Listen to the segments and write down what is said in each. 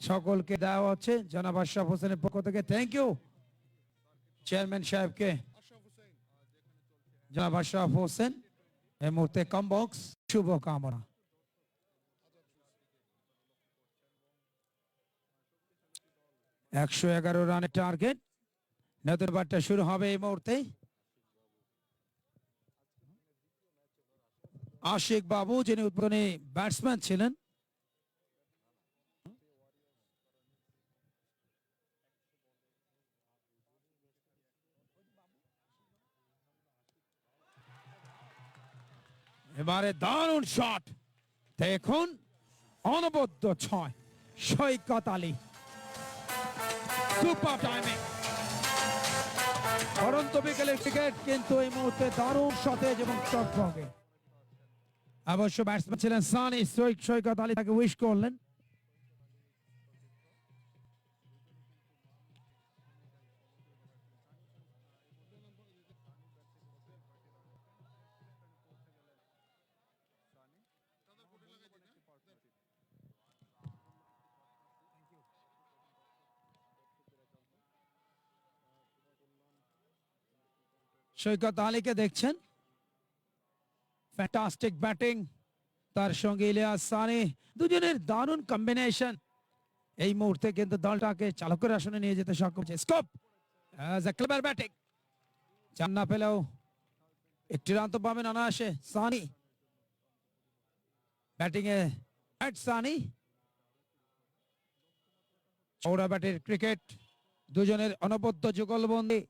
সকলকে দেওয়া হচ্ছে জনাব আশরাফ হোসেনের পক্ষ থেকে। থ্যাংক ইউ চেয়ারম্যান সাহেবকে। জনাব আশরাফ হোসেন এই মুহূর্তে কমবক্স, শুভ কামনা। 111 রানের টার্গেট। নতুন বারটা শুরু হবে এই মুহূর্তে। আশিক বাবু যিনি উদ্বোধনী ব্যাটসম্যান ছিলেন, এবারে দারুণ শট। দেখুন অনবদ্য 6 সৈকত আলী, সুপার টাইমিং। পরন্ত বিকেলের ক্রিকেট কিন্তু এই মুহূর্তে দারুণ সতেজ এবং টকবগে। অবশ্য ব্যাটসম্যান ছিলেন সানি, সৈকত আলী তাকে উইশ করলেন। সৈকত আলীকে দেখছেন, ফ্যান্টাস্টিক ব্যাটিং, তার সঙ্গে ইলিয়াস সানি, দুজনের দারুণ কম্বিনেশন এই মুহূর্তে কিন্তু দলটাকে চালকের আসনে নিয়ে যেতে সক্ষম হয়েছে। Scope as a clever batting, চান না পেলেও একটি রান তো পাবেন অনায়াসে। সানি ব্যাটিং এ সানি, চৌড়া ব্যাটের ক্রিকেট, দুজনের অনবদ্য যুগলবন্দি।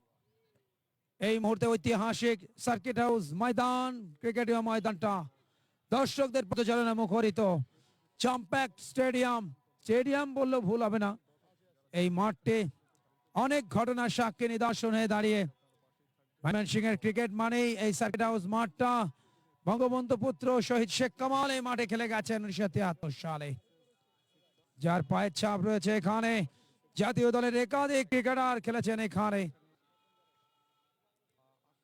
এই মুহূর্তে ঐতিহাসিক সার্কিট হাউস ময়দান, ক্রিকেটীয় ময়দানটা দর্শকদের পদচারণা মুখরিত। চাম্প্যাক্ট স্টেডিয়াম, স্টেডিয়াম বললেও ভুল হবে না, এই মাঠটি অনেক ঘটনার সাক্ষী নিদর্শন হয়ে দাঁড়িয়ে। ময়মনসিংহের ক্রিকেট মানেই এই সার্কিট হাউস মাঠটা। বঙ্গবন্ধু পুত্র শহীদ শেখ কামাল এই মাঠে খেলে গেছেন 1973 সালে, যার পায়ের ছাপ রয়েছে এখানে। জাতীয় দলের একাধিক ক্রিকেটার খেলেছেন এখানে।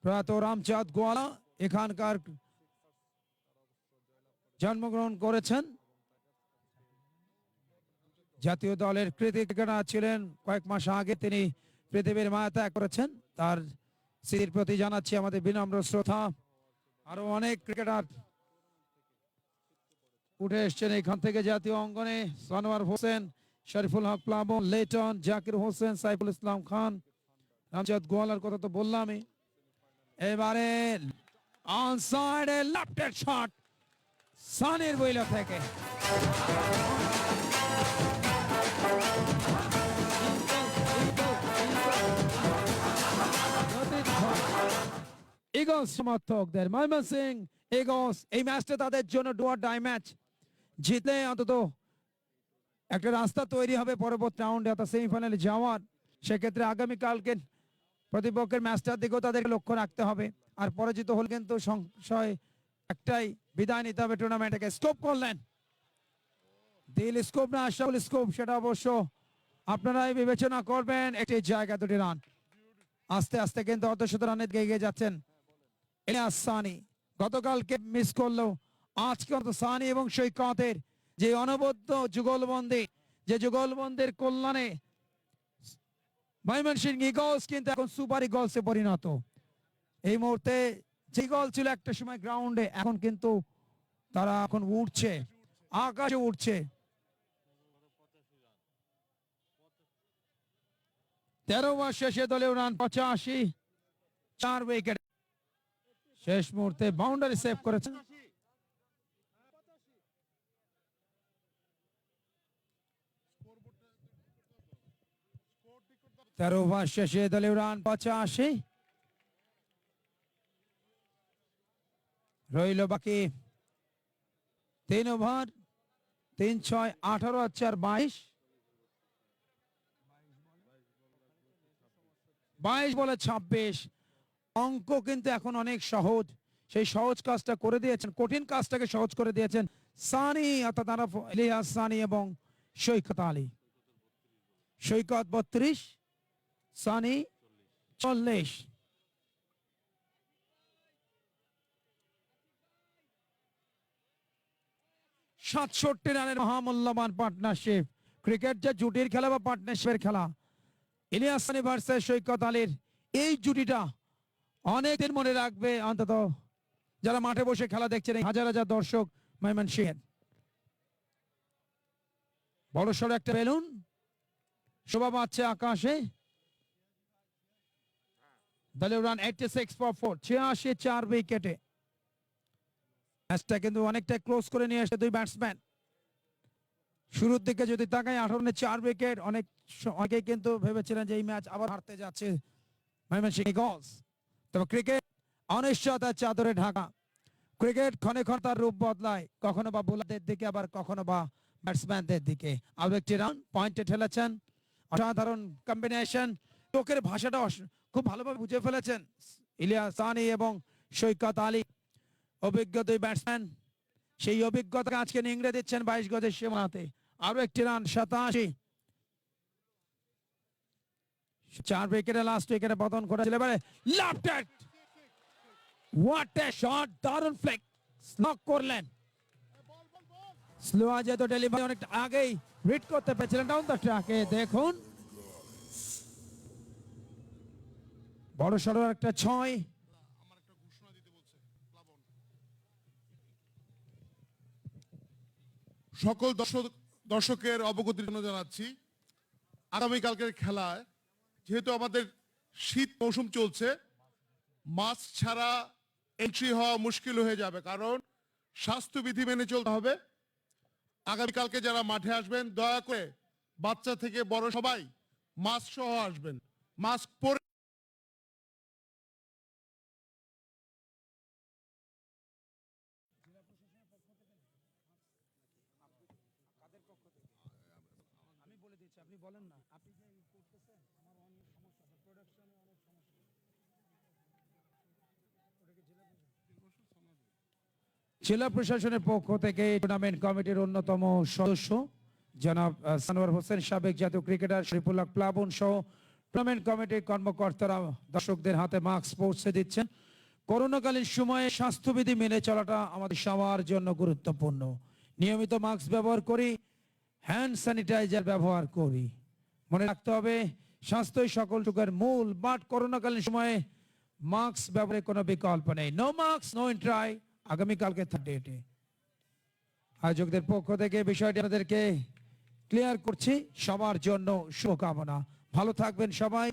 প্রয়াত রামচাঁদ গোয়ালা এখানকার জন্মগ্রহণ করেছেন। জাতীয় দলের কৃতি ক্রিকেটার ছিলেন, কয়েক মাস আগে তিনি পৃথিবীর মায়া ত্যাগ করেছেন। তার স্মৃতির প্রতি জানাচ্ছি আমাদের বিনম্র শ্রদ্ধা। আরো অনেক ক্রিকেটার উঠে এসছেন এখান থেকে জাতীয় অঙ্গনে। সানোয়ার হোসেন, শরীফুল হক প্লাবন, লেটন, জাকির হোসেন, সাইফুল ইসলাম খান, রামচাঁদ গোয়ালার কথা তো বললামই। এবারে অনসাইডে লেফটের শট সানির বইলা থেকে। ইগলস সমর্থকদের, ময়মনসিংহ ইগলস এই ম্যাচটা তাদের জন্য ডু অর ডাই ম্যাচ। জিতলে অন্তত একটা রাস্তা তৈরি হবে পরবর্তী রাউন্ডে অর্থাৎ সেমিফাইনালে যাওয়ার। সেক্ষেত্রে আগামীকালকে প্রতিপক্ষের ম্যাচটার দিকেও তাদেরকে লক্ষ্য রাখতে হবে। আর পরাজিত হল কিন্তু সংশয় একটাই, বিদায় নিতে হবে টুর্নামেন্ট থেকে। স্কোপ করলেন, দিল স্কোপ না আশরাফুল স্কোপ, সেটা অবশ্য আপনারাই বিবেচনা করবেন। একটি জায়গা, দুটি রান। আস্তে আস্তে কিন্তু অর্ধশত রানের দিকে এগিয়ে যাচ্ছেন ইলিয়াস সানি। গতকালকে মিস করলেও আজকে অন্তত সানি এবং সৈকতের যে অনবদ্য যুগলবন্দি, যে যুগলবন্দির কল্যাণে ময়মনসিংহ ইগলস কিন্তু এখন সুপার ইগলসে পরিণত। এই মুহূর্তে যে ইগল ছিল একটা সময় গ্রাউন্ডে, এখন কিন্তু তারা এখন উঠছে, আকাশে উঠছে। 13 ওভার শেষে দলীয় রান 85, 4 উইকেট। শেষ মুহূর্তে বাউন্ডারি সেভ করেছেন। তেরো ওভার শেষে দলীয় রান 85, রইল বাকি 3 ওভার। 3, 6, 18 আর 4, 22। 22 বলে 26। অঙ্ক কিন্তু এখন অনেক সহজ। সেই সহজ কাজটা করে দিয়েছেন, কঠিন কাজটাকে সহজ করে দিয়েছেন সানি, অর্থাৎ ইলিয়াস সানি এবং সৈকত আলী। সৈকত 32, সানি 40। সাতষট্টি রানের মহামূল্যবান পার্টনারশিপ ক্রিকেট যে জুটির খেলা বা পার্টনারশিপের খেলা, ইলিয়াস সানি ভার্সেস সৈকত আলীর এই জুটিটা অনেক দিন মনে রাখবে, অন্তত যারা মাঠে বসে খেলা দেখছেন এই হাজার হাজার দর্শক ময়মনসিংহের। বড় সড়ো একটা বেলুন শোভা পাচ্ছে আকাশে। দলীয় রান 86 ফর 4, 86 4 উইকেটে। ম্যাচটা কিন্তু অনেকটা ক্লোজ করে নিয়ে এসে দুই ব্যাটসম্যান। শুরুর দিকে যদি তাকাই 18 রানে 4 উইকেট, অনেকেই কিন্তু ভেবেছিলেন যে এই ম্যাচ আবার হারতে যাচ্ছে ময়মনসিংহ ইগলস। তবে ক্রিকেট অনিশ্চয়তার চাদরে ঢাকা। ক্রিকেট ক্ষণে ক্ষণে তার রূপ বদলায়, কখনো বা বোলারদের দিকে আবার কখনো বা ব্যাটসম্যানদের দিকে। আরো একটি রান পয়েন্টে ঠেলেছেন, অসাধারণ কম্বিনেশন। চোখের ভাষাটা খুব ভালোভাবে বুঝে ফেলেছেন ইলিয়াস সানি এবং সৈকত আলী, অভিজ্ঞ দুই ব্যাটসম্যান। সেই অভিজ্ঞতাকে আজকে নিংড়ে দিচ্ছেন 22 গজের সীমানাতে। আরো একটি রান 87। 4 উইকেটে লাস্ট উইকেটে পতন করেছিল। এবারে লেফট, হোয়াট এ শট, দারুণ ফ্লিক, স্লক করলেন। স্লো যেহেতু ডেলিভারি অনেকটা আগেই রিড করতে পেরেছিলেন ডাউন দ্য ট্র্যাকে। দেখুন বড় সড়ো একটা 6। সকল দর্শকের অবগতির জন্য জানাচ্ছি, আগামীকালকের খেলায় যেহেতু আমাদের শীত মৌসুম চলছে, মাস্ক ছাড়া এন্ট্রি হওয়া মুশকিল হয়ে যাবে, কারণ স্বাস্থ্যবিধি মেনে চলতে হবে। আগামীকালকে যারা মাঠে আসবেন দয়া করে বাচ্চা থেকে বড় সবাই মাস্ক সহ আসবেন। মাস্ক পরে আমি বলে দিচ্ছি, আপনি বলেন না। আপনি যে করতেছেন আমার অনেক সমস্যা, প্রোডাকশনে অনেক সমস্যা। জেলা প্রশাসনের পক্ষ থেকে টুর্নামেন্ট কমিটির অন্যতম সদস্য জনাব সানোয়ার হোসেন, সাবেক জাতীয় ক্রিকেটার শরীফুল্লাহ প্লাবন সহ টুর্নামেন্ট কমিটির কর্মকর্তারা দর্শকদের হাতে মাস্ক পৌঁছে দিচ্ছেন। করোনাকালীন সময়ে স্বাস্থ্যবিধি মেনে চলাটা আমাদের সবার জন্য গুরুত্বপূর্ণ। নিয়মিত মাস্ক ব্যবহার করি, হ্যান্ড স্যানিটাইজার ব্যবহার করি। মনে রাখতে হবে স্বাস্থ্যই সকল সুখের মূল। বাট করোনাকালীন সময়ে মাস্ক ব্যবহারের কোনো বিকল্প নেই। No mask no entry. আগামীকালকে থার্ড ডেটে আয়োজকদের পক্ষ থেকে বিষয়টি আমাদেরকে ক্লিয়ার করছি। সবার জন্য শুভকামনা। ভালো থাকবেন সবাই,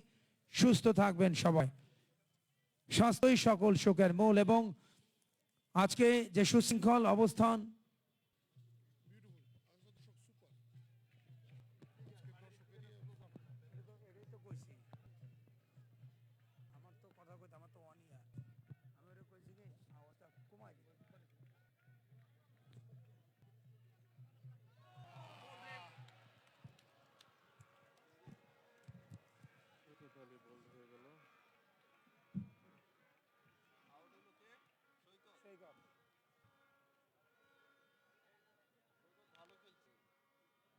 সুস্থ থাকবেন সবাই। স্বাস্থ্যই সকল সুখের মূল। এবং আজকে যে সুশৃঙ্খল অবস্থান,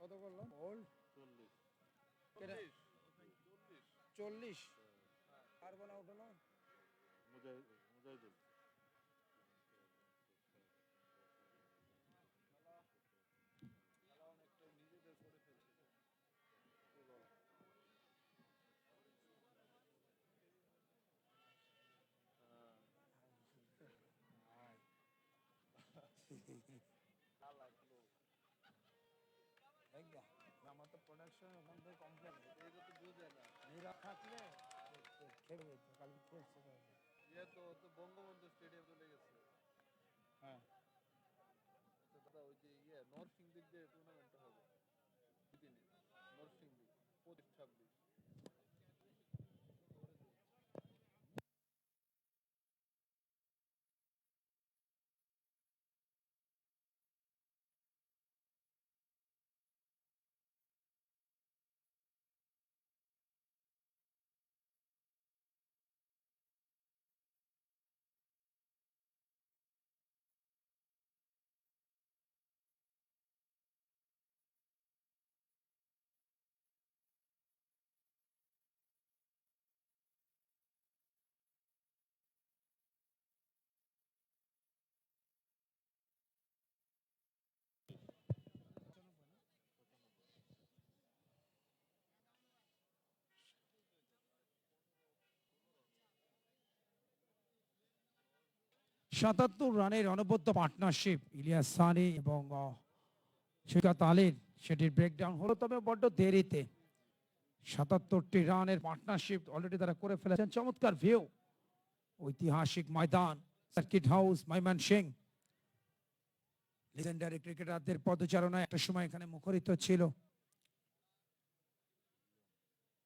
কত বললাম? হোল্ড 40 আর বলা ওঠো না। আমার তো প্রোডাকশন ওখান থেকে কমপ্লেন নিরা থাকলে খেলে যেত, কালকে খেলছে। ইয়ে তো বঙ্গবন্ধু স্টেডিয়াম চলে গেছে। হ্যাঁ, তো দাদা ওই যে নরসিংদীর যে টুর্নামেন্টটা হবে দিনে, নরসিংদী 25-26 77 রানের অনবদ্য পার্টনারশিপ ইলিয়াস সানি এবং সৈকত আলীর, সেটির ব্রেকডাউন হলো, তবে বড্ড দেরিতে। 77টি রানের পার্টনারশিপ অলরেডি তারা করে ফেলেছেন। চমৎকার ভিউ, ঐতিহাসিক ময়দান, সার্কিট হাউস ময়মনসিংহ। লিজেন্ডারি ক্রিকেটারদের পদচারণায় একটা সময় এখানে মুখরিত ছিল।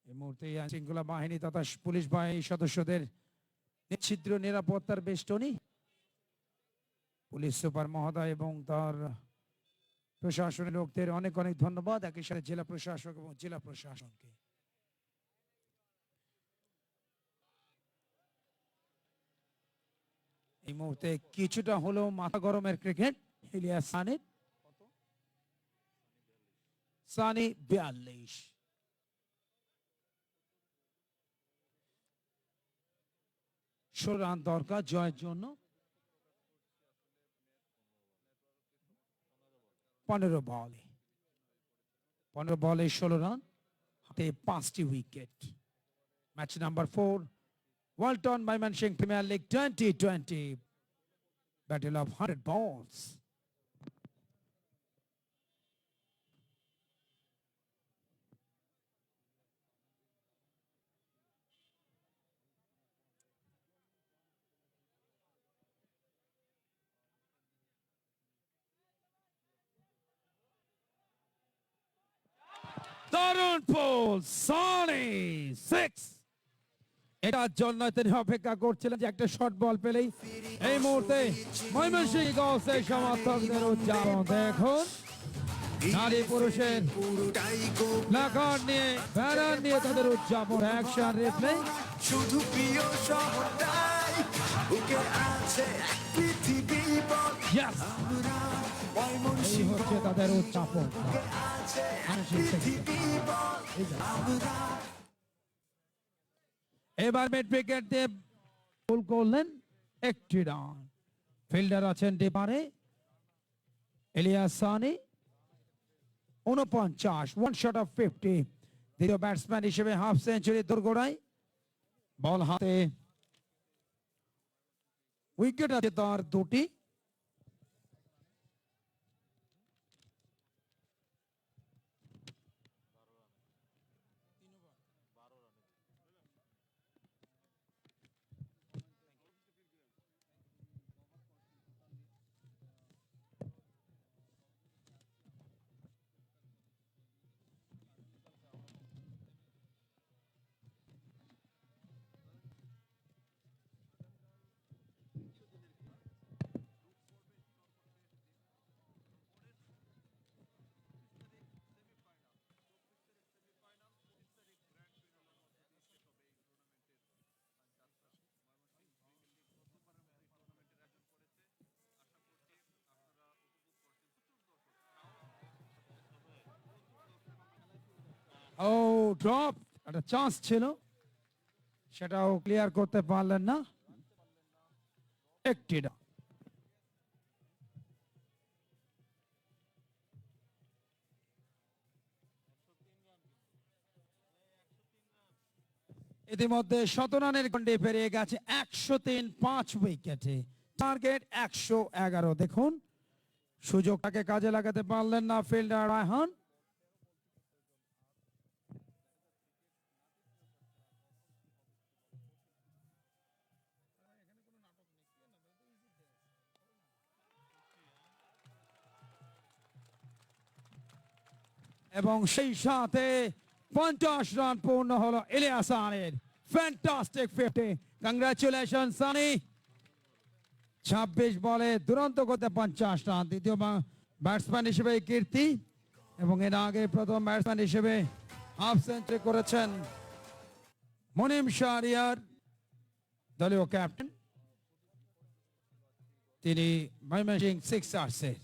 এই মুহূর্তে আইন শৃঙ্খলা বাহিনী তথা পুলিশ বাহিনী সদস্যদের নিচ্ছিদ্র নিরাপত্তার বেষ্টনী, পুলিশ সুপার মহোদয় এবং তার প্রশাসনের লোকদের অনেক অনেক ধন্যবাদ, একই সাথে জেলা প্রশাসক এবং জেলা প্রশাসনকে। এই মুহূর্তে কিছুটা হলেও মাথা গরমের ক্রিকেট ইলিয়াস সানির। সানি 42। ষোলো রান দরকার জয়ের জন্য। 15 বলে 16 রান, হাতে 5টি wicket. Match number 4, Walton Mymensingh premier league 2020, battle of 100 balls। দারুণ পোল, সানি 6। এটার জন্য তিনি অপেক্ষা করছিলেন যে একটা শর্ট বল পেলেই। এই মুহূর্তে ময়মনসিংহ ইগলসের সমর্থকদের উদযাপন দেখুন। নারী পুরুষের প্ল্যাকার্ড নিয়ে, ব্যানার নিয়ে তাদের উদযাপন। Action replay. শুধু প্রিয় শহরটাই বুকে আছে এক পৃথিবী বল। Yes, আমরা এই ময়মনসিংহ হচ্ছে তাদের উদযাপন। আছে এক পৃথিবী বল। আমরা এবার মিড উইকেট দিয়ে গোল করলেন, একটি রান। ফিল্ডার আছেন ডিপারে ইলিয়াস সানি, 49, 1 shot of 50। দ্বিতীয় ব্যাটসম্যান হিসেবে হাফ সেঞ্চুরি দোরগোড়ায়, বল হাতে। উইকেট আছে তার 2টি। ও ড্রপ, একটা চান্স ছিল, সেটাও ক্লিয়ার করতে পারলেন না। একটি রান। ইতিমধ্যে 17 রানের গন্ডি পেরিয়ে গেছে। 103, 5 উইকেটে, টার্গেট 111। দেখুন সুযোগটাকে কাজে লাগাতে পারলেন না ফিল্ডার রায়হান। এবং সেই সাথে 50 রান পূর্ণ হলো ইলিয়াস সানির। ফ্যান্টাস্টিক 50। কংগ্রাচুলেশন সানি। 26 বলে দুরন্ত করতে 50 রান। দ্বিতীয় ব্যাটসম্যান হিসেবে কীর্তি, এবং এর আগে প্রথম ব্যাটসম্যান হিসেবে হাফ সেঞ্চুরি করেছেন মুনিম শাহরিয়ার, দলীয় ক্যাপ্টেন। তিনি ময়মনসিংহ সিক্সার্সের।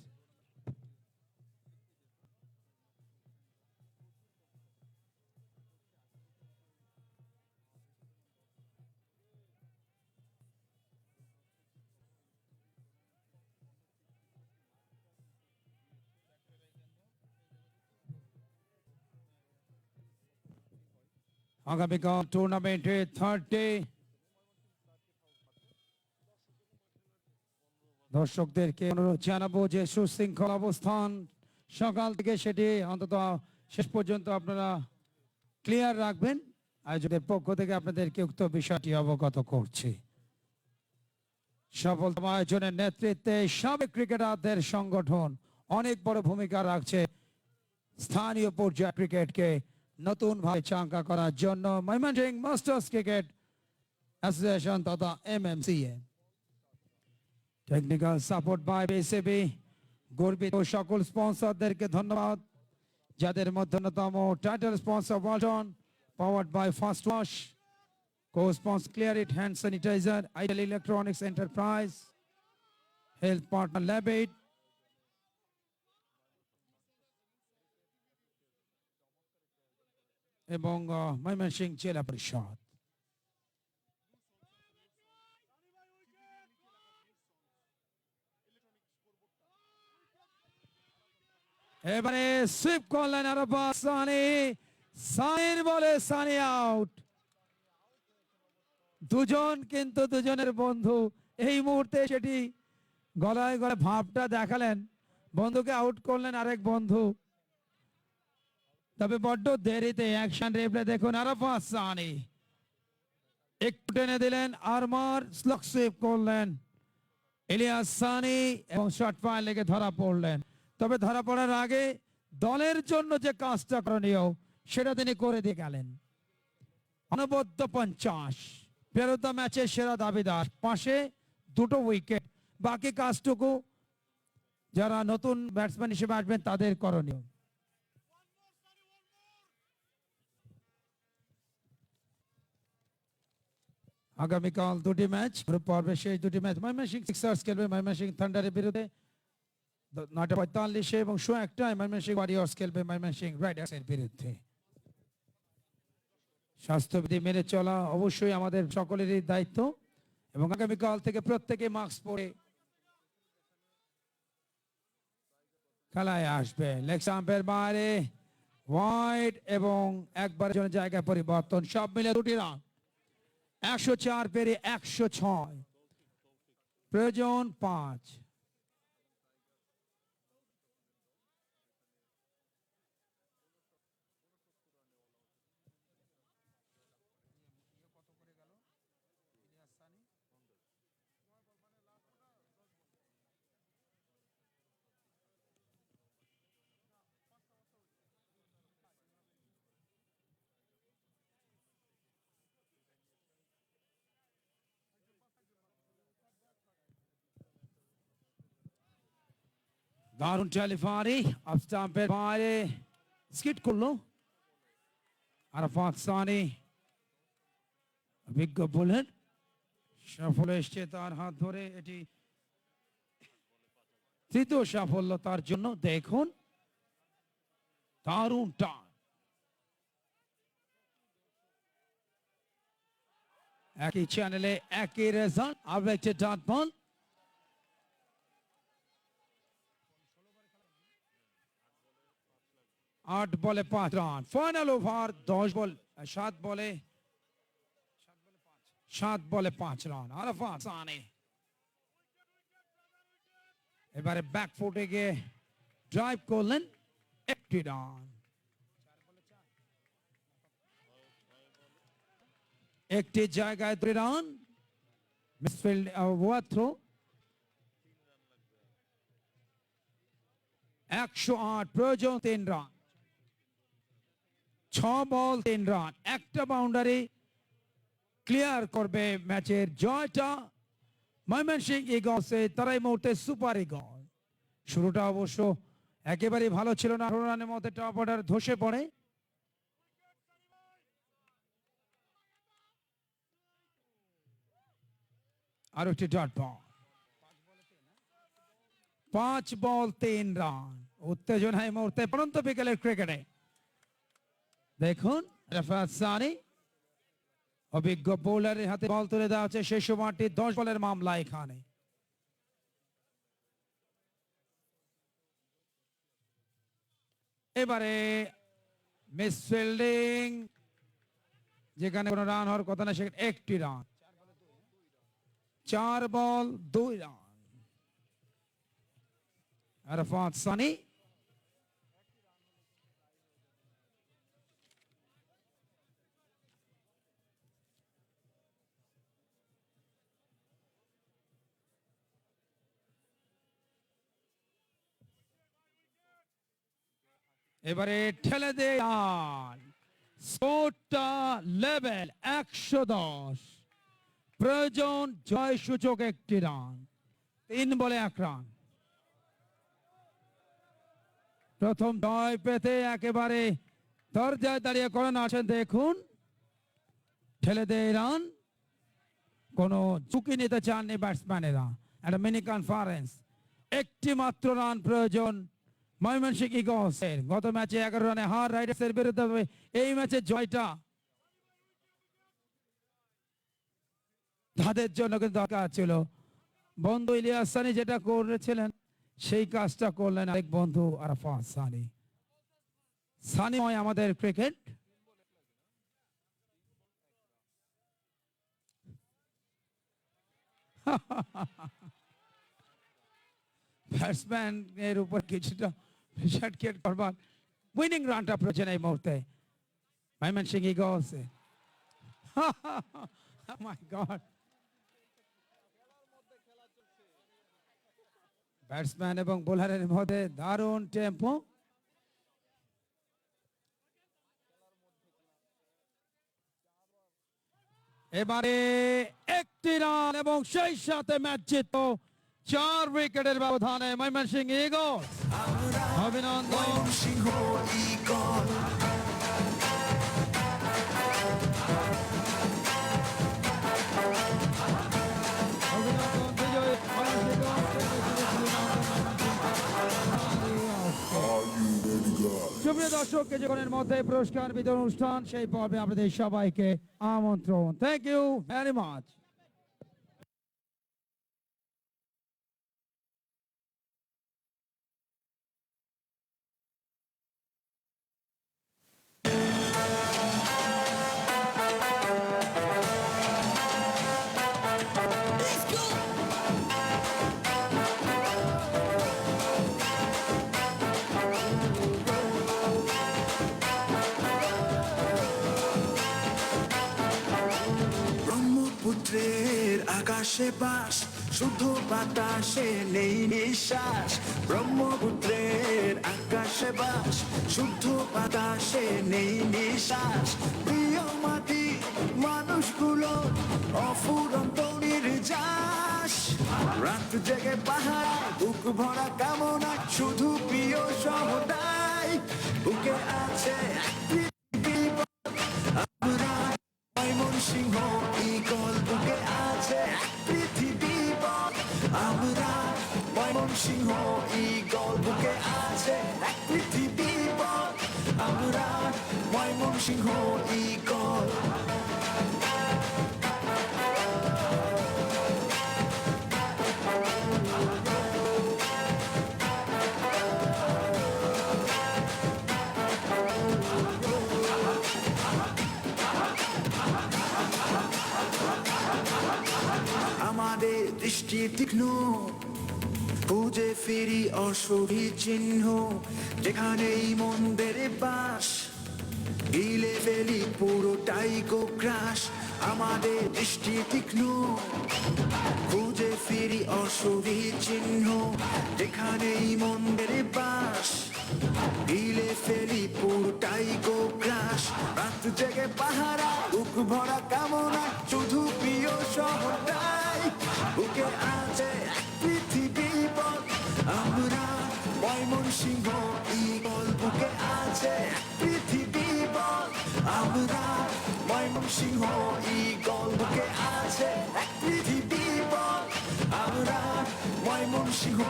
আগামীকাল টুর্নামেন্টের 3rd ডে দর্শকদেরকে অনুরোধ জানাবো যে সুশৃঙ্খল অবস্থান সকাল থেকে সেটি অন্তত শেষ পর্যন্ত আপনারা ক্লিয়ার রাখবেন। আয়োজকের পক্ষ থেকে আপনাদেরকে উক্ত বিষয়টি অবগত করছি। সফলতম আয়োজনের নেতৃত্বে সাবেক ক্রিকেটারদের সংগঠন অনেক বড় ভূমিকা রাখছে স্থানীয় পর্যায়ে ক্রিকেটকে নতুন ভাবে চাঙ্গা করার জন্য। ময়মনসিংহ মাস্টার্স ক্রিকেট অ্যাসোসিয়েশন তথা MMCA technical support by BCB. গর্বিত সকল স্পন্সরদেরকে ধন্যবাদ, যাদের মধ্যে অন্যতম title sponsor Walton, powered by First Wash, co-sponsor Clear It Hand Sanitizer, Ideal Electronics Enterprise, Health Partner Labate, এবং ময়মনসিংহ জেলা পরিষদ। এবারে সুইপ করলেন আরাফাত সানি, সানির বলে সানি আউট। দুজন কিন্তু দুজনের বন্ধু, এই মুহূর্তে সেটি গলায় গলায় ভাবটা দেখালেন, বন্ধুকে আউট করলেন আরেক বন্ধু। তবে বড্ড দেরিতে অ্যাকশন রিপ্লে দেখুন, আরাফাত সানি একটু টেনে দিলেন, আরমার স্লক সুইপ করলেন ইলিয়াস সানি এবং শট পায়ে লেগে ধরা পড়লেন। তবে ধরা পড়ার আগে দলের জন্য যে কাজটা করণীয় সেটা তিনি করে দিয়ে গেলেন। অনবদ্য 50, পেরোতা ম্যাচের সেরা দাবিদার, পাশে দুটো উইকেট, বাকি কাজটুকু যারা নতুন ব্যাটসম্যান হিসেবে আসবেন তাদের করণীয়। আগামীকাল দুটি ম্যাচ, গ্রুপ পর্বে শেষ দুটি ম্যাচ। ময়মনসিংহ সিক্সার্স খেলবে ময়মনসিংহ থান্ডারের বিরুদ্ধে 9:45 এবং 1:00 ময়মনসিংহ ওয়ারিয়র্স খেলবে ময়মনসিংহ রাইডার্সের বিরুদ্ধে। স্বাস্থ্যবিধি মেনে চলা অবশ্যই আমাদের সকলেরই দায়িত্ব এবং আগামীকাল থেকে প্রত্যেকে মাস্ক পরে খেলায় আসবে। লেগ স্টাম্পের বাইরে ওয়াইড এবং একবারের জন্য জায়গা পরিবর্তন, সব মিলে দুটি রান। 104 পেরিয়ে 106, প্রয়োজন 5। দারুণ টেলিফারি, অফ স্টাম্পের বাইরে স্কিট করলো আরাফাত সানি। অভিজ্ঞ বোলার, সফল এসছে তার হাত ধরে, এটি তৃতীয় সাফল্য তার জন্য। দেখুন দারুণ টান, একই চ্যানেলে একই রেজাল্ট। আরো একটি ডাট বল, 8 বলে 5 রান। ফাইনাল ওভার 7 বলে 5 রান। আরাফাত সানি এবারে ব্যাকফুটে গিয়ে ড্রাইভ করলেন, 1টি রান। একটি জায়গায় 3 রান, মিসফিল্ড ওভার থ্রো। 108, প্রয়োজন 3 রান। 6 বল 3 রান, একটা বাউন্ডারি ক্লিয়ার করবে ম্যাচের জয়টা ময়মনসিংহ ইগলসে। তারাই মুহূর্তে সুপার ইগল। শুরুটা অবশ্য একেবারেই ভালো ছিল না, 18 রানের মধ্যে টপ অর্ডার ধসে পড়ে। আর একটি ডট বল, 5 বল 3 রান। উত্তেজনা এই মুহূর্তে পরন্ত বিকেলের ক্রিকেটে। দেখুন আরাফাত সানি, অভিজ্ঞ বোলারের হাতে বল তুলে দেওয়া হচ্ছে। সেই সময়টি 10 বলের মামলা এখানে। এবারে মিস ফিল্ডিং, যেখানে কোনো রান হওয়ার কথা না, সেখানে 1টি রান। 4 বল 2 রান। আরাফাত সানি। এবারে ঠেলে দেন, স্কোরটা লেভেল 110, প্রয়োজন জয় সূচক 1টি রান, 3 বলে 1 রান। প্রথম জয় পেতে একেবারে দরজায় দাঁড়িয়ে করেন আছেন, দেখুন ঠেলে দেয় রান, কোনো ঝুঁকি নিতে চাননি ব্যাটসম্যানেরা। একটা মিনি কনফারেন্স, 1টি মাত্র রান প্রয়োজন ময়মনসিংহ ইগলসের। গত ম্যাচে 11 রানে হার রাইডার্সের বিরুদ্ধে, এই ম্যাচে জয়টা তাদের জন্য কিন্তু দরকার ছিল। বন্ধু ইলিয়াস সানি যেটা করেছিলেন সেই কাজটা করলেন আরেক বন্ধু আরাফাত সানি। সানিময় আমাদের ক্রিকেট। ব্যাটসম্যান এর উপর কিছুটা প্রেশার ক্রিয়েট করবার উইনিং রানটা প্রয়োজন এই মুহূর্তে ময়মনসিংহ ইগলসে। মাই গড, ব্যাটসম্যান এবং বোলারের মধ্যে দারুণ টেম্পো। এবারে 1টি রান এবং সেই সাথে ম্যাচ জিত 4 উইকেটের ব্যবধানে ময়মনসিংহ ইগলস। অভিনন্দন সিংহ ইগল। অভিনন্দন বিজয় সুপ্রিয় দর্শক, কিছুক্ষণের মধ্যে পুরস্কার বিতরণ অনুষ্ঠান, সেই পর্বে আপনাদের সবাইকে আমন্ত্রণ। Thank you very much. ব্রহ্মপুত্রের আকাশে বাস, শুদ্ধ বাতাসে নেই নিঃশ্বাস। ব্রহ্মপুত্রের আকাশে বাস, শুদ্ধ বাতাসে নেই নিঃশ্বাস। প্রিয় মাটি মানুষগুলো অফুরন্ত নির্যাস। রাত জেগে পাহাড়, বুক ভরা কামনা, শুধু প্রিয় সমুদায়। বুকে আছে আমরা ময়মনসিংহ ইগল, বুকে আছে পৃথিবী বল। আমরা ময়মনসিংহ ইগল, বুকে আছে পৃথিবী বল। আমরা ময়মনসিংহ ইগল। আমাদের দৃষ্টি তীক্ষ্ণ, খুঁজে ফিরি অসুরি চিহ্ন। যেখানেই মন্দের বাস, গিলে ফেলি পুরোটাই গোগ্রাস। আমাদের দৃষ্টি তীক্ষ্ণ, খুঁজে ফিরি অসুরি চিহ্ন। যেখানেই মন্দের বাস, গিলে ফেলি পুরোটাই গোগ্রাস। রাত জেগে পাহারা, বুক ভরা কামনা, শুধু প্রিয় শহরটাই। বুকে আছে পৃথিবী বল। আমরা ময়মনসিংহ ইগল, বুকে আছে পৃথিবী বল। আমরা ময়মনসিংহ ইগল, বুকে আছে পৃথিবী বল। আমরা ময়মনসিংহ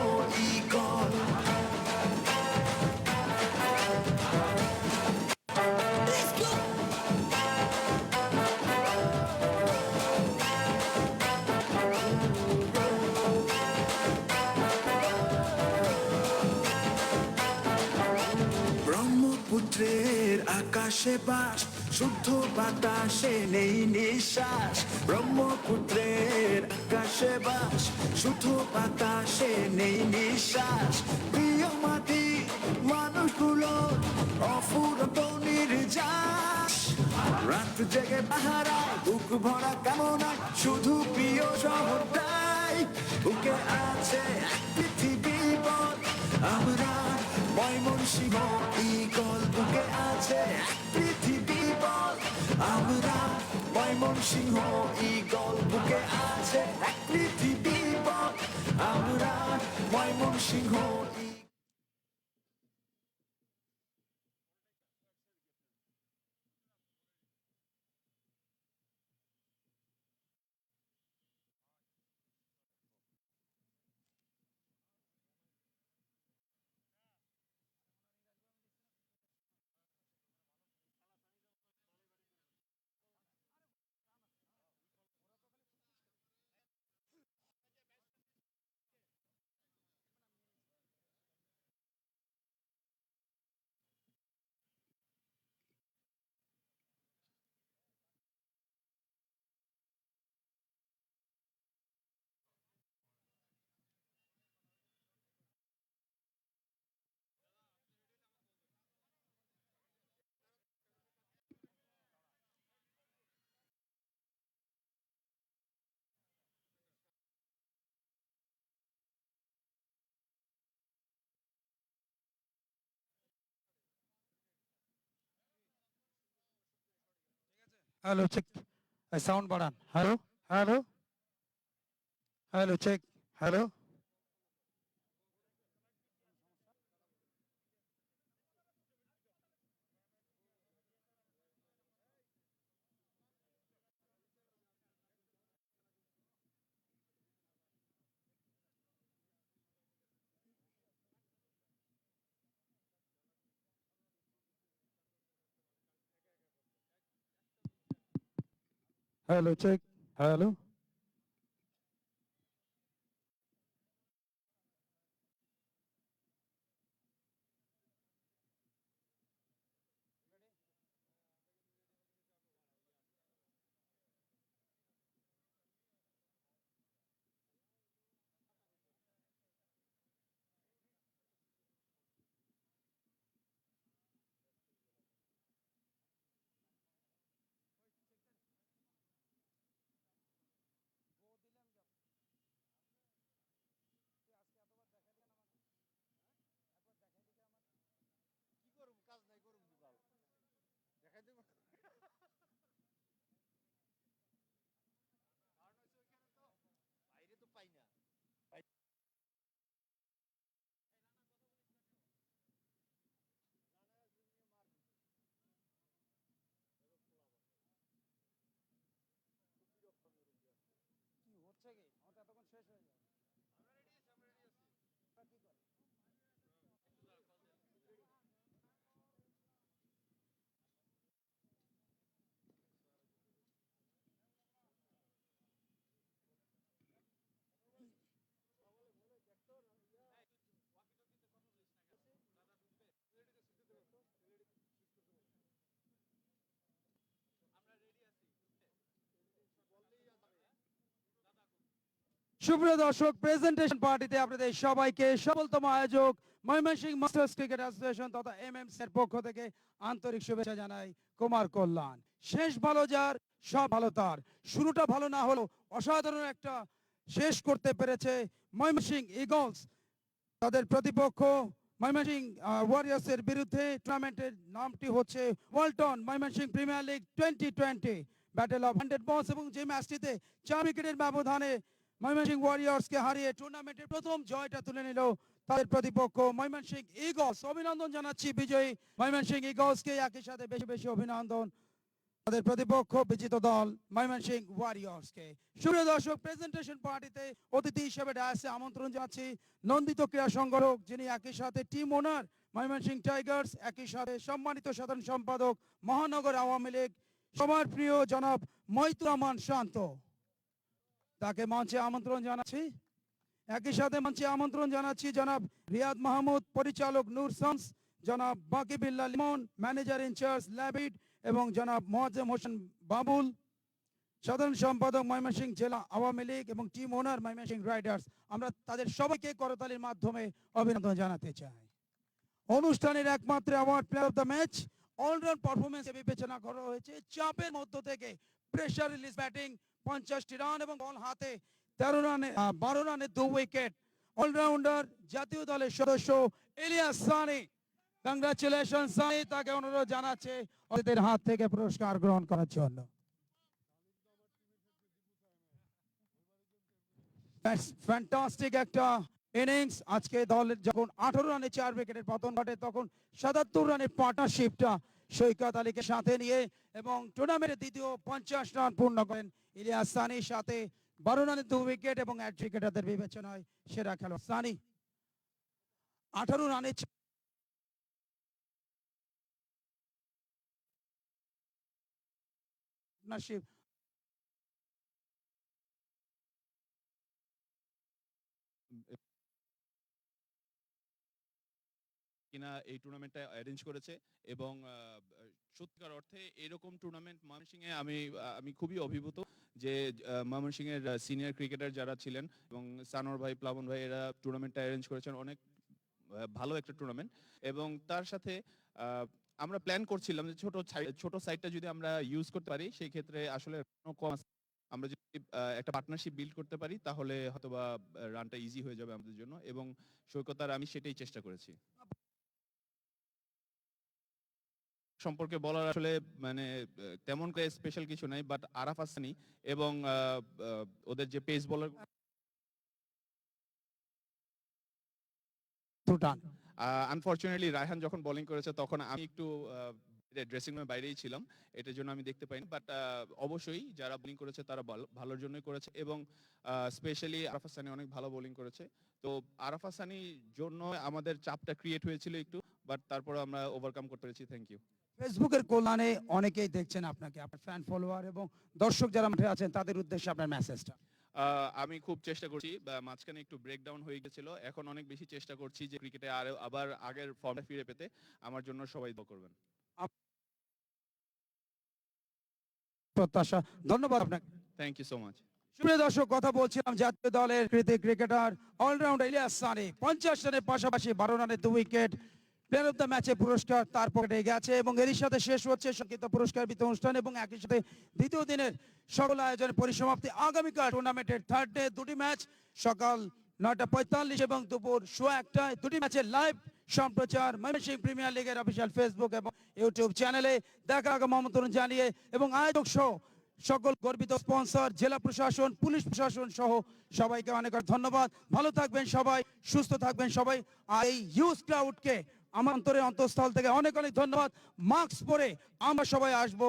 ইগল। ব্রহ্মপুত্রের আকাশে বাস, শুদ্ধ বাতাসে নেই নিঃশ্বাস। ব্রহ্মপুত্রের আকাশে বাস, শুদ্ধ বাতাসে নেই নিঃশ্বাস। প্রিয় গুলো অফুরন্ত নির্যাস রাত জেগে পাহারায় বুক ভরা কামনায় শুধু প্রিয় শহরটাই বুকে আছে এক পৃথিবী পথ আমরা ময়মনসিংহ ইগল বুকে আছে এক পৃথিবী পথ আমরা ময়মনসিংহ ইগল বুকে আছে এক পৃথিবী পথ আমরা ময়মনসিংহ হ্যালো চেক, সাউন্ড বাড়ান। Hello hello hello check, hello. Hello check, hello. কি করুম, কাজ নাই, করুম দুগাল দেখাই দেব। বাইরে তো পাই না। কি হচ্ছে কি? আমাদের এতক্ষণ শেষ হয়ে যায়। সুপ্রিয় দর্শক, প্রেজেন্টেশন পার্টিতে আপনাদের সবাইকে সফলতম আয়োজক ময়মনসিংহ মাস্টার্স ক্রিকেট অ্যাসোসিয়েশন তথা এমএমসি এর পক্ষ থেকে আন্তরিক শুভেচ্ছা জানাই। কুমার কল্যাণ। শেষ ভালো যার, সব ভালো তার। শুরুটা ভালো না হলো অসাধারণ একটা শেষ করতে পেরেছে ময়মনসিংহ ইগলস। তাদের প্রতিপক্ষ ময়মনসিংহ ওয়ারিয়র্সের বিরুদ্ধে টুর্নামেন্টের নামটি হচ্ছে Walton Mymensingh premier league 2020 battle of 100 বলস, এবং যে ম্যাচটিতে 4 উইকেটের ব্যবধানে ময়মনসিংহ ওয়ারিয়র্সকে হারিয়ে টুর্নামেন্টের প্রথম জয়টা তুলে নিল তাদের প্রতিপক্ষ ময়মনসিংহ ইগলস। অভিনন্দন জানাচ্ছি বিজয়ী ময়মনসিংহ ইগলসকে, একই সাথে বেশি বেশি অভিনন্দন তাদের প্রতিপক্ষ বিজিত দল ময়মনসিংহ ওয়ারিয়র্সকে। সুপ্রিয় দর্শক, প্রেজেন্টেশন পার্টিতে অতিথি হিসেবে ডায়াসে আমন্ত্রণ জানাচ্ছি নন্দিত ক্রীড়া সংগঠক, যিনি একই সাথে টিম ওনার ময়মনসিংহ টাইগার্স, একই সাথে সম্মানিত সাধারণ সম্পাদক মহানগর আওয়ামী লীগ, সবার প্রিয় জনাব মইতুর রহমান শান্ত। তাকে মঞ্চে আমন্ত্রণ জানাচ্ছি। একই সাথে মঞ্চে আমন্ত্রণ জানাচ্ছি জনাব রিয়াদ মাহমুদ, পরিচালক নূর সন্স, জনাব বাকিবিল্লাহ লিমন, ম্যানেজার ইনচার্জ ল্যাবিড, এবং জনাব মোয়াজ্জেম হোসেন বাবুল, সাধারণ সম্পাদক ময়মনসিংহ জেলা আওয়ামী লীগ এবং টিম ওনার ময়মনসিংহ রাইডার্স। আমরা তাদের সবাইকে করতালির মাধ্যমে অভিনন্দন জানাতে চাই। অনুষ্ঠানের একমাত্র award player of the match all-round performance বিবেচনা করা হয়েছে। চাপের মধ্য থেকে প্রেসার রিলিজ ব্যাটিং, 50টি রান এবং বল হাতে 12 রানে 2 উইকেট। অলরাউন্ডার জাতীয় দলের সদস্য ইলিয়াস সানি। কংগ্রাচুলেশন সানি, তাকে অনুরোধ জানাচ্ছে অতিথির হাত থেকে পুরস্কার গ্রহণ করার জন্য। ফ্যান্টাস্টিক একটা ইনিংস। আজকে দলের যখন 18 রানে 4 উইকেটের পতন ঘটে, তখন 77 রানের পার্টনারশিপটা সৈকত আলীকে সাথে নিয়ে এবং টুর্নামেন্টের দ্বিতীয় 50 রান পূর্ণ করেন ইলিয়াস সানির সাথে 12 রানে 2 উইকেট এবং এক ক্রিকেটারদের বিবেচনায় সেরা খেলোয়াড় সানি। 18 রানে পার্টনারশিপ। কিনা এই টুর্নামেন্টটা অ্যারেঞ্জ করেছে এবং সত্যিকার অর্থে এরকম টুর্নামেন্ট ময়মনসিংহে আমি খুবই অভিভূত যে ময়মনসিংহের সিনিয়র ক্রিকেটার যারা ছিলেন এবং সানোর ভাই, প্লাবন ভাই, এরা টুর্নামেন্টটা অ্যারেঞ্জ করেছেন। অনেক ভালো একটা টুর্নামেন্ট এবং তার সাথে আমরা প্ল্যান করছিলাম যে ছোট সাইডটা যদি আমরা ইউজ করতে পারি সেই ক্ষেত্রে আসলে আমরা যদি একটা পার্টনারশিপ বিল্ড করতে পারি তাহলে হয়তোবা রানটা ইজি হয়ে যাবে আমাদের জন্য এবং সৈকত আর আমি সেটাই চেষ্টা করেছি। সম্পর্কে বলার আসলে মানে তেমন করে স্পেশাল কিছু নাই, বাট আরাফ হাসানি এবং ওদের যে পেস বোলার আনফরচুনেটলি রায়হান যখন বোলিং করেছে তখন আমি একটু ড্রেসিং রুমের বাইরেই ছিলাম, এটার জন্য আমি দেখতে পাইনি। বাট অবশ্যই যারা বোলিং করেছে তারা ভালোর জন্যই করেছে এবং স্পেশালি আরাফ হাসানি অনেক ভালো বোলিং করেছে। তো আরাফ হাসানির জন্য আমাদের চাপটা ক্রিয়েট হয়েছিল একটু, বাট তারপরে আমরা ওভারকাম করতে পেরেছি। Thank you. ফেসবুকের কল্যাণে অনেকেই দেখছেন আপনাকে, আপনার ফ্যান ফলোয়ার এবং দর্শক যারা মাঠে আছেন তাদের উদ্দেশ্যে আপনার মেসেজটা। আমি খুব চেষ্টা করছি, মাঝখানে একটু ব্রেকডাউন হয়ে গেছিল, এখন অনেক বেশি চেষ্টা করছি যে ক্রিকেটে আবার আগের ফর্মে ফিরে পেতে। আমার জন্য সবাই দোয়া করবেন। প্রত্যাশা। ধন্যবাদ আপনাকে। Thank you so much. সুপ্রিয় দর্শক, কথা বলছিলাম জাতীয় দলের ক্রিকেটার অলরাউন্ডার ইলিয়াস সানি 50 রানের পাশাপাশি 12 রানে 2 উইকেট। প্লেয়ার অফ দ্য ম্যাচের পুরস্কার তার পকেটে গেছে এবং এরই সাথে শেষ হচ্ছে সংক্ষিপ্ত পুরস্কার বিতরণ অনুষ্ঠান এবং একই সাথে দ্বিতীয় দিনের সকল আয়োজনের পরিসমাপ্তি। আগামীকাল টুর্নামেন্টের থার্ড ডে দুটি ম্যাচ সকাল 9:45 এবং দুপুর 1:15 দুটি ম্যাচের লাইভ সম্প্রচার ময়মনসিংহ প্রিমিয়ার লিগের অফিসিয়াল ফেসবুক এবং ইউটিউব চ্যানেলে। দেখা আমন্ত্রণ জানিয়ে এবং আয়োজক সহ সকল গর্বিত স্পন্সর, জেলা প্রশাসন, পুলিশ প্রশাসন সহ সবাইকে অনেক ধন্যবাদ। ভালো থাকবেন সবাই, সুস্থ থাকবেন সবাই। আর এই হিউজ ক্রাউডকে আমার অন্তঃস্থল থেকে অনেক অনেক ধন্যবাদ। মাস্ক পরে আমরা সবাই আসবো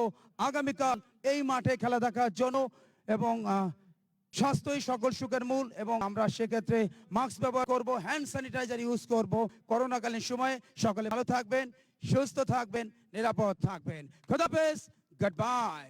আগামীকাল এই মাঠে খেলা দেখার জন্য এবং স্বাস্থ্যই সকল সুখের মূল এবং আমরা সেক্ষেত্রে মাস্ক ব্যবহার করব, হ্যান্ড স্যানিটাইজার ইউজ করব করোনাকালীন সময়ে। সকলে ভালো থাকবেন, সুস্থ থাকবেন, নিরাপদ থাকবেন। খোদাফেজ, গুড বাই।